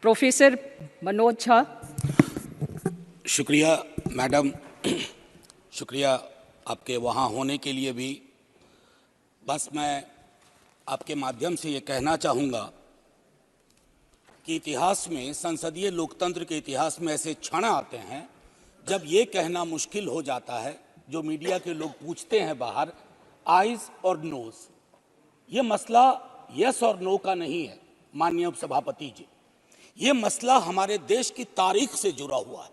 Professor Manoj Jha. शुक्रिया madam, शुक्रिया आपके वहाँ होने के लिए भी। बस मैं आपके माध्यम से ये कहना चाहूँगा कि इतिहास में, संसदीय लोकतंत्र के इतिहास में ऐसे क्षण आते हैं जब ये कहना मुश्किल हो जाता है, जो मीडिया के लोग पूछते हैं बाहर, आइज और नोज। ये मसला यस और नो का नहीं है माननीय उपसभापति जी, ये मसला हमारे देश की तारीख से जुड़ा हुआ है।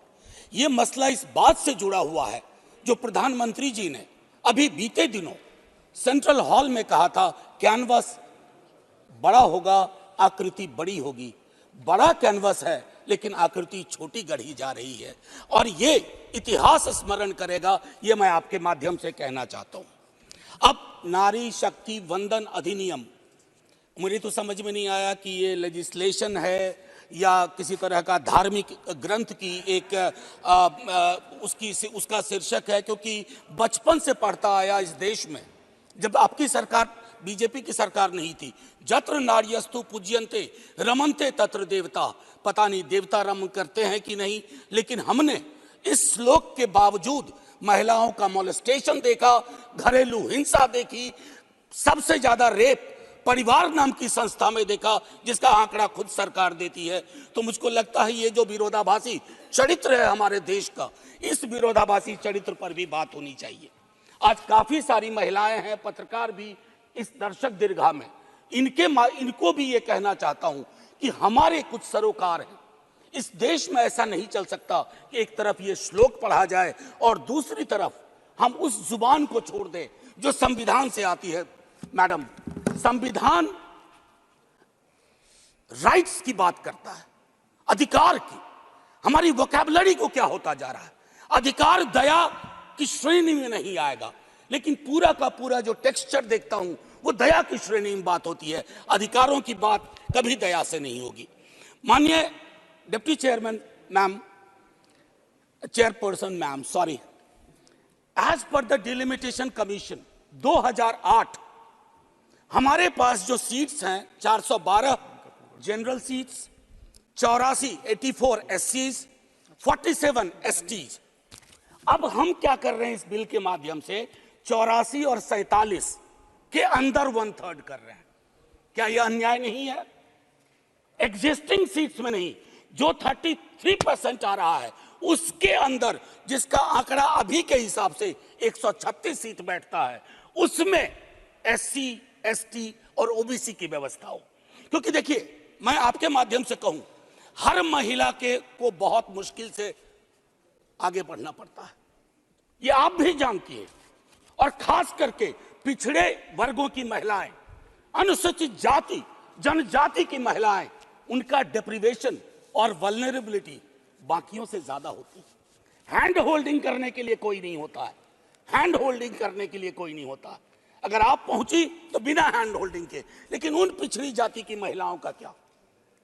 ये मसला इस बात से जुड़ा हुआ है जो प्रधानमंत्री जी ने अभी बीते दिनों सेंट्रल हॉल में कहा था, कैनवस बड़ा होगा, आकृति बड़ी होगी। बड़ा कैनवस है लेकिन आकृति छोटी गढ़ी जा रही है और ये इतिहास स्मरण करेगा, ये मैं आपके माध्यम से कहना चाहता हूं। अब नारी शक्ति वंदन अधिनियम, मुझे तो समझ में नहीं आया कि ये लेजिस्लेशन है या किसी तरह का धार्मिक ग्रंथ की एक उसका शीर्षक है, क्योंकि बचपन से पढ़ता आया इस देश में, जब आपकी सरकार बीजेपी की सरकार नहीं थी, जत्र नार्यस्तु पूज्यन्ते रमन्ते तत्र देवता। पता नहीं देवता रमन करते हैं कि नहीं, लेकिन हमने इस श्लोक के बावजूद महिलाओं का मोलेस्टेशन देखा, घरेलू हिंसा देखी, सबसे ज्यादा रेप परिवार नाम की संस्था में देखा, जिसका आंकड़ा खुद सरकार देती है। तो मुझको लगता है ये जो विरोधाभासी चरित्र है हमारे देश का, इस विरोधाभासी चरित्र पर भी बात होनी चाहिए। आज काफी सारी महिलाएं हैं, पत्रकार भी इस दर्शक दीर्घा में, इनको भी ये कहना चाहता हूं कि हमारे कुछ सरोकार हैं। इस देश में ऐसा नहीं चल सकता कि एक तरफ ये श्लोक पढ़ा जाए और दूसरी तरफ हम उस जुबान को छोड़ दें जो संविधान से आती है। मैडम, संविधान राइट्स की बात करता है, अधिकार की। हमारी वोकैबुलरी को क्या होता जा रहा है? अधिकार दया की श्रेणी में नहीं आएगा, लेकिन पूरा का पूरा जो टेक्सचर देखता हूं वो दया की श्रेणी में बात होती है। अधिकारों की बात कभी दया से नहीं होगी। माननीय deputy chairman ma'am, chairperson ma'am, sorry, as per the delimitation commission 2008 हमारे पास जो सीट्स हैं 412 जनरल सीट्स, 84 एससीज, 47 एसटीज। अब हम क्या कर रहे हैं इस बिल के माध्यम से, 84 और 47 के अंदर 1/3 कर रहे हैं। क्या यह अन्याय नहीं है? एग्जिस्टिंग सीट्स में नहीं, जो 33% आ रहा है उसके अंदर, जिसका आंकड़ा अभी के हिसाब से 136 सीट बैठता है, उसमें एससी, एसटी और ओबीसी की व्यवस्था हो। क्योंकि देखिए, मैं आपके माध्यम से कहूं, हर महिला को बहुत मुश्किल से आगे बढ़ना पड़ता है, ये आप भी जानती हैं। और खास करके पिछड़े वर्गों की महिलाएं, अनुसूचित जाति जनजाति की महिलाएं, उनका डिप्रिवेशन और वल्नरेबिलिटी बाकियों से ज्यादा होती है। हैंड होल्डिंग करने के लिए कोई नहीं होता है, हैंड होल्डिंग करने के लिए कोई नहीं होता है। अगर आप पहुंची तो बिना हैंड होल्डिंग के, लेकिन उन पिछड़ी जाति की महिलाओं का क्या,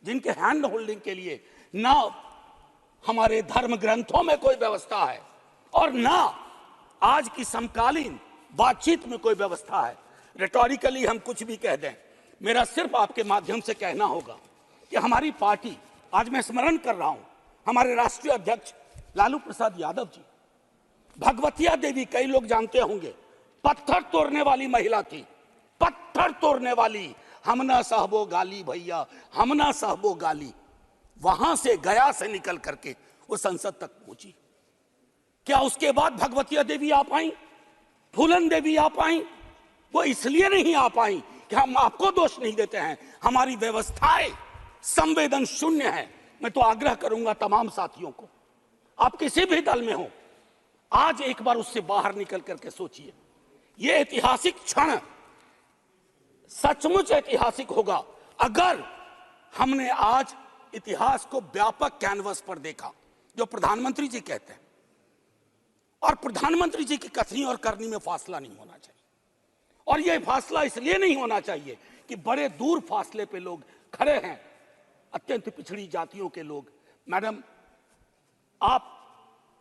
जिनके हैंड होल्डिंग के लिए ना हमारे धर्म ग्रंथों में कोई व्यवस्था है और ना आज की समकालीन बातचीत में कोई व्यवस्था है। रेटोरिकली हम कुछ भी कह दें, मेरा सिर्फ आपके माध्यम से कहना होगा कि हमारी पार्टी, आज मैं स्मरण कर रहा हूं, हमारे राष्ट्रीय अध्यक्ष लालू प्रसाद यादव जी, भगवतिया देवी, कई लोग जानते होंगे, पत्थर तोड़ने वाली महिला थी, पत्थर तोड़ने वाली। हम ना सहबो गाली भैया, हम ना सहबो गाली। वहां से, गया से निकल करके वो संसद तक पहुंची। क्या उसके बाद भगवतिया देवी आ पाई, फूलन देवी आ पाई? वो इसलिए नहीं आ पाई कि हम आपको दोष नहीं देते हैं, हमारी व्यवस्थाएं संवेदन शून्य है। मैं तो आग्रह करूंगा तमाम साथियों को, आप किसी भी दल में हो, आज एक बार उससे बाहर निकल करके सोचिए। ये ऐतिहासिक क्षण सचमुच ऐतिहासिक होगा अगर हमने आज इतिहास को व्यापक कैनवस पर देखा, जो प्रधानमंत्री जी कहते हैं। और प्रधानमंत्री जी की कथनी और करनी में फासला नहीं होना चाहिए, और यह फासला इसलिए नहीं होना चाहिए कि बड़े दूर फासले पे लोग खड़े हैं, अत्यंत पिछड़ी जातियों के लोग। मैडम, आप,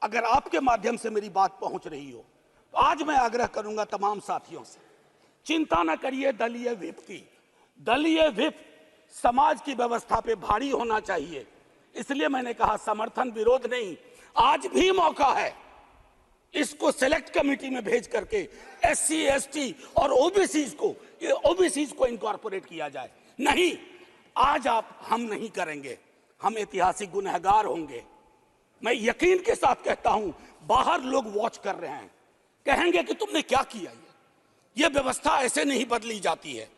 अगर आपके माध्यम से मेरी बात पहुंच रही हो, तो आज मैं आग्रह करूंगा तमाम साथियों से, चिंता न करिए दलीय व्हिप की। दलीय व्हिप समाज की व्यवस्था पे भारी होना चाहिए, इसलिए मैंने कहा समर्थन विरोध नहीं, आज भी मौका है इसको सेलेक्ट कमेटी में भेज करके एससी एसटी और ओबीसी को इनकॉर्पोरेट किया जाए। नहीं, आज हम नहीं करेंगे, हम ऐतिहासिक गुनहगार होंगे। मैं यकीन के साथ कहता हूं, बाहर लोग वॉच कर रहे हैं, कहेंगे कि तुमने क्या किया, ये व्यवस्था ऐसे नहीं बदली जाती है।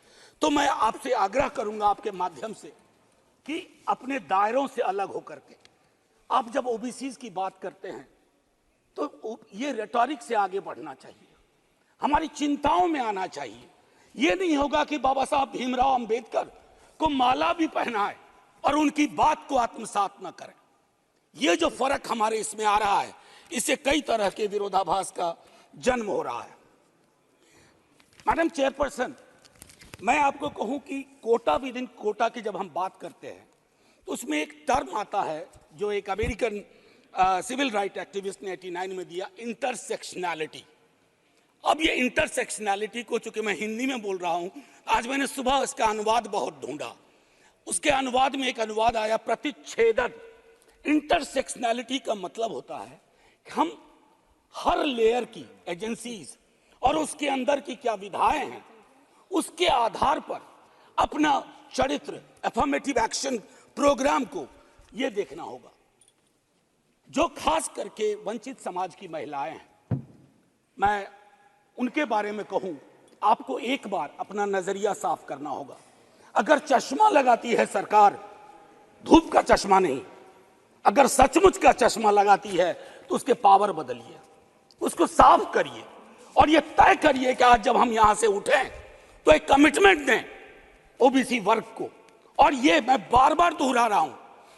तो मैं आपसे आग्रह करूंगा आपके माध्यम से कि अपने दायरों से अलग होकर के आप जब ओबीसी की बात करते हैं तो ये रेटोरिक से आगे बढ़ना चाहिए, हमारी चिंताओं में आना चाहिए। ये नहीं होगा कि बाबा साहब भीमराव अंबेडकर को माला भी पहनाए और उनकी बात को आत्मसात न करें। ये जो फर्क हमारे इसमें आ रहा है, इससे कई तरह के विरोधाभास का जन्म हो रहा है। मैडम चेयरपर्सन, मैं आपको कहूं कि कोटा विद इन कोटा की जब हम बात करते हैं तो उसमें एक टर्म आता है जो एक अमेरिकन सिविल राइट एक्टिविस्ट ने 89 में दिया, इंटरसेक्शनैलिटी। अब ये इंटरसेक्शनैलिटी को, चूंकि मैं हिंदी में बोल रहा हूं, आज मैंने सुबह इसका अनुवाद बहुत ढूंढा, उसके अनुवाद में एक अनुवाद आया प्रतिच्छेदन। इंटरसेक्शनैलिटी का मतलब होता है कि हम हर लेयर की एजेंसीज और उसके अंदर की क्या विधाएं हैं, उसके आधार पर अपना चरित्र, अफर्मेटिव एक्शन प्रोग्राम को यह देखना होगा। जो खास करके वंचित समाज की महिलाएं हैं, मैं उनके बारे में कहूं, आपको एक बार अपना नजरिया साफ करना होगा। अगर चश्मा लगाती है सरकार, धूप का चश्मा नहीं, अगर सचमुच का चश्मा लगाती है तो उसके पावर बदलिए, उसको साफ करिए और ये तय करिए कि आज जब हम यहां से उठें तो एक कमिटमेंट दें ओबीसी वर्ग को। और ये मैं बार बार दोहरा रहा हूं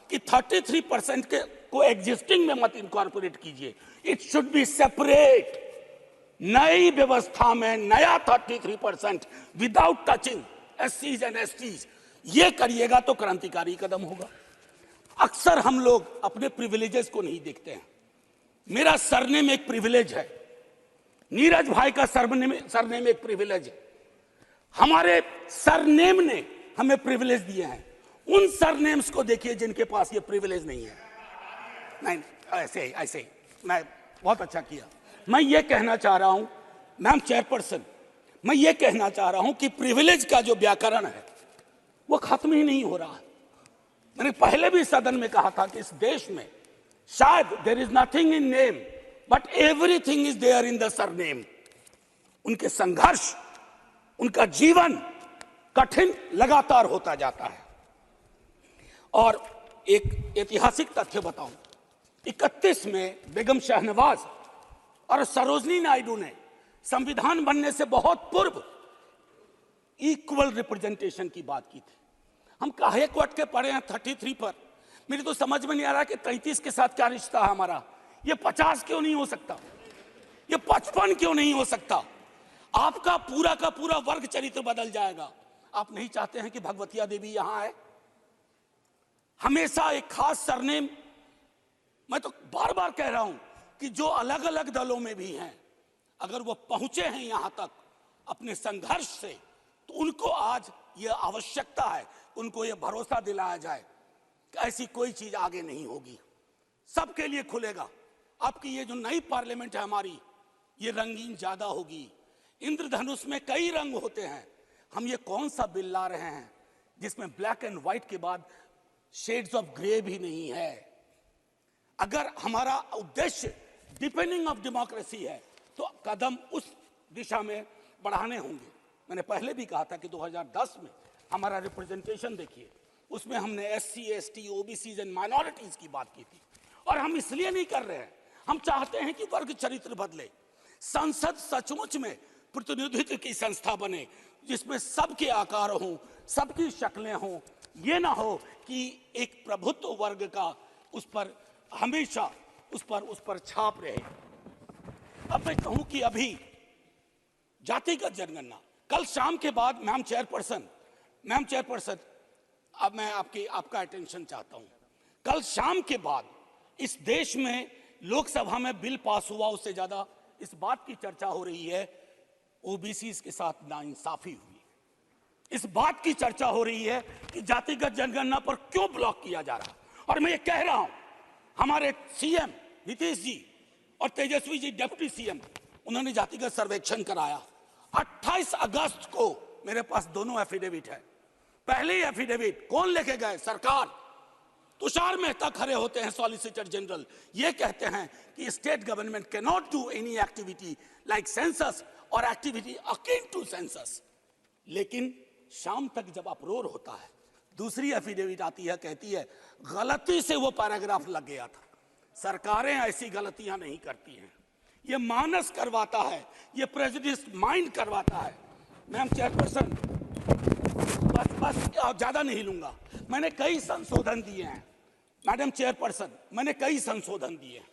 कि 33% के को एग्जिस्टिंग में मत इनकॉर्पोरेट कीजिए, इट शुड बी सेपरेट। नई व्यवस्था में नया 33% विदाउट टचिंग एससीज एंड एसटीज, ये करिएगा तो क्रांतिकारी कदम होगा। अक्सर हम लोग अपने प्रिविलेजेस को नहीं देखते हैं। मेरा सरनेम एक प्रिविलेज है, नीरज भाई का सरनेम एक प्रिविलेज है। हमारे सरनेम ने हमें प्रिविलेज दिए हैं। उन सरनेम्स को देखिए जिनके पास ये प्रिविलेज नहीं है। नहीं, ऐसे ही मैं बहुत अच्छा किया। मैं ये कहना चाह रहा हूं मैम चेयरपर्सन, मैं ये कहना चाह रहा हूं कि प्रिविलेज का जो व्याकरण है वो खत्म ही नहीं हो रहा है। मैंने पहले भी सदन में कहा था कि इस देश में शायद there is nothing in name but everything is there in the surname. उनके संघर्ष, उनका जीवन कठिन लगातार होता जाता है। और एक ऐतिहासिक तथ्य बताऊं, 31 में बेगम शहनवाज और सरोजनी नायडू ने संविधान बनने से बहुत पूर्व इक्वल रिप्रेजेंटेशन की बात की थी। हम काहे को अटके पड़े हैं 33 पर? मेरी तो समझ में नहीं आ रहा कि 33 के साथ क्या रिश्ता है हमारा। ये 50 क्यों नहीं हो सकता, ये 55 क्यों नहीं हो सकता? आपका पूरा का पूरा वर्ग चरित्र बदल जाएगा। आप नहीं चाहते हैं कि भगवतिया देवी यहां आए? हमेशा एक खास सरनेम, मैं तो बार बार कह रहा हूं कि जो अलग अलग दलों में भी हैं, अगर वो पहुंचे हैं यहां तक अपने संघर्ष से, तो उनको आज ये आवश्यकता है, उनको ये भरोसा दिलाया जाए कि ऐसी कोई चीज आगे नहीं होगी, सबके लिए खुलेगा। आपकी ये जो नई पार्लियामेंट है हमारी, ये रंगीन ज्यादा होगी। इंद्रधनुष में कई रंग होते हैं। हम ये कौन सा बिल ला रहे हैं जिसमें ब्लैक एंड व्हाइट के बाद शेड्स ऑफ ग्रे भी नहीं है? अगर हमारा उद्देश्य डिपेंडिंग ऑफ डेमोक्रेसी है तो कदम उस दिशा में बढ़ाने होंगे। मैंने पहले भी कहा था कि 2010 में हमारा रिप्रेजेंटेशन देखिए, उसमें हमने SC, ST, OBC and minorities की बात की थी। और हम इसलिए नहीं कर रहे हैं, हम चाहते हैं कि वर्ग चरित्र बदले। संसद सचमुच में प्रतिनिधित्व की संस्था बने जिसमें सबके आकार हों, सबकी शक्लें हों। ये ना हो कि एक प्रभुत्व वर्ग का उस पर हमेशा उस पर छाप रहे। अब मैं कहूं कि अभी जातिगत जनगणना कल शाम के बाद, मैम चेयरपर्सन, अब मैं आपका अटेंशन चाहता हूं। कल शाम के बाद इस देश में लोकसभा में बिल पास हुआ, उससे ज्यादा इस बात की चर्चा हो रही है ओबीसी के साथ नाइंसाफी हुई। इस बात की चर्चा हो रही है कि जातिगत जनगणना पर क्यों ब्लॉक किया जा रहा है। और मैं ये कह रहा हूं, हमारे सीएम नीतीश जी और तेजस्वी जी डिप्टी सीएम, उन्होंने जातिगत सर्वेक्षण कराया। 28 अगस्त को मेरे पास दोनों एफिडेविट है। पहली एफिडेविट कौन लेके गए? सरकार। तुषार मेहता खड़े होते हैं, सॉलिसिटर जनरल, ये कहते हैं कि state government can not do any activity like census और एक्टिविटी अकिन टू सेंसस। लेकिन शाम तक जब अप्रोर होता है, दूसरी एफिडेविट आती है, कहती है गलती से वो पैराग्राफ लग गया था। सरकारें ऐसी गलतियां नहीं करती हैं, ये मानस करवाता है, ये प्रेजुडिस माइंड करवाता है। मैम चेयरपर्सन, बस ज्यादा नहीं लूंगा। मैंने कई संशोधन दिए हैं मैडम चेयरपर्सन, मैंने कई संशोधन दिए हैं।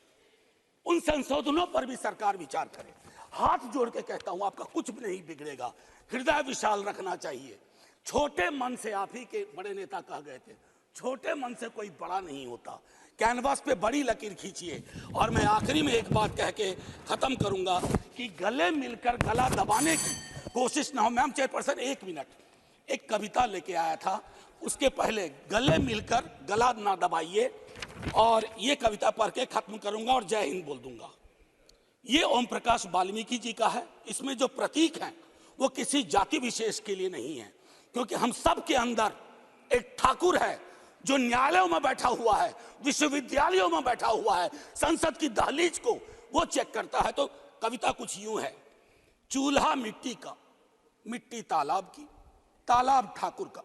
उन संशोधनों पर भी सरकार विचार करे। हाथ जोड़ के कहता हूं, आपका कुछ भी नहीं बिगड़ेगा। हृदय विशाल रखना चाहिए। छोटे मन से, आप ही के बड़े नेता कह गए थे, छोटे मन से कोई बड़ा नहीं होता। कैनवास पे बड़ी लकीर खींचिए। और मैं आखिरी में एक बात कह के खत्म करूंगा कि गले मिलकर गला दबाने की कोशिश ना हो। मैम चेयरपर्सन, 1 मिनट, एक कविता लेके आया था, उसके पहले गले मिलकर गला ना दबाइए। और ये कविता पढ़ के खत्म करूंगा और जय हिंद बोल दूंगा। ये ओम प्रकाश वाल्मीकि जी का है। इसमें जो प्रतीक हैं वो किसी जाति विशेष के लिए नहीं है, क्योंकि हम सब के अंदर एक ठाकुर है जो न्यायालयों में बैठा हुआ है, विश्वविद्यालयों में बैठा हुआ है, संसद की दहलीज को वो चेक करता है। तो कविता कुछ यूं है। चूल्हा मिट्टी का, मिट्टी तालाब की, तालाब ठाकुर का।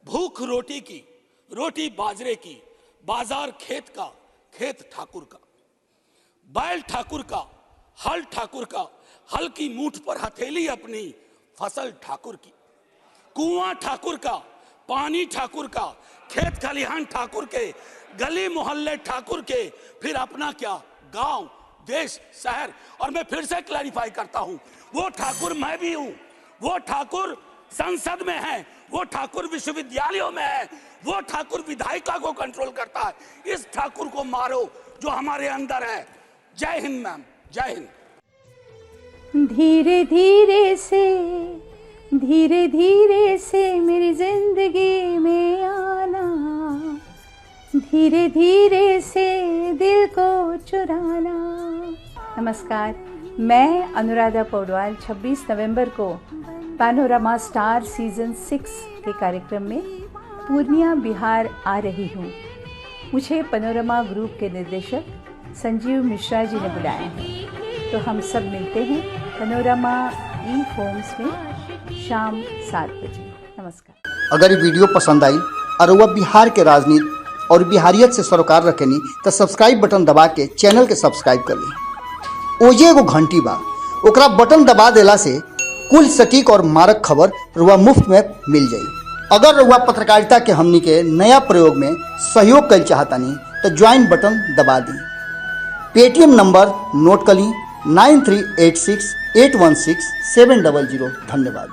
भूख रोटी की, रोटी बाजरे की, बाजार खेत का, खेत ठाकुर का। बैल ठाकुर का, हल ठाकुर का, हल की मूठ पर हथेली अपनी, फसल ठाकुर की। कुआं ठाकुर का, पानी ठाकुर का, खेत खलिहान ठाकुर के, गली मोहल्ले ठाकुर के, फिर अपना क्या, गांव, देश, शहर। और मैं फिर से क्लैरिफाई करता हूं, वो ठाकुर मैं भी हूं, वो ठाकुर संसद में है, वो ठाकुर विश्वविद्यालयों में है, वो ठाकुर विधायिका को कंट्रोल करता है। इस ठाकुर को मारो जो हमारे अंदर है। जय हिंद मैम, जय हिंद। धीरे धीरे से मेरी जिंदगी में आना, धीरे धीरे से दिल को चुराना। नमस्कार, मैं अनुराधा पौडवाल 26 नवंबर को पैनोरामा स्टार सीजन 6 के कार्यक्रम में पूर्णिया बिहार आ रही हूँ। मुझे पैनोरामा ग्रुप के निर्देशक संजीव मिश्रा जी ने बुलाया है। तो हम सब मिलते हैं पैनोरामा ई होम्स में शाम 7 बजे। नमस्कार। अगर ये वीडियो पसंद आई और वह बिहार के राजनीति और बिहारियत से सरोकार रखेनी तो सब्सक्राइब बटन दबा के चैनल के सब्सक्राइब कर ली। ओजे एगो घंटी बा, ओकरा बटन दबा देला से कुल सटीक और मारक खबर रुआ मुफ्त में मिल जाई। अगर रुआ पत्रकारिता के हमनी के नया प्रयोग में सहयोग कर चाहतानी तो ज्वाइन बटन दबा दी। पेटीएम नंबर नोट कर ली 9386816700। धन्यवाद।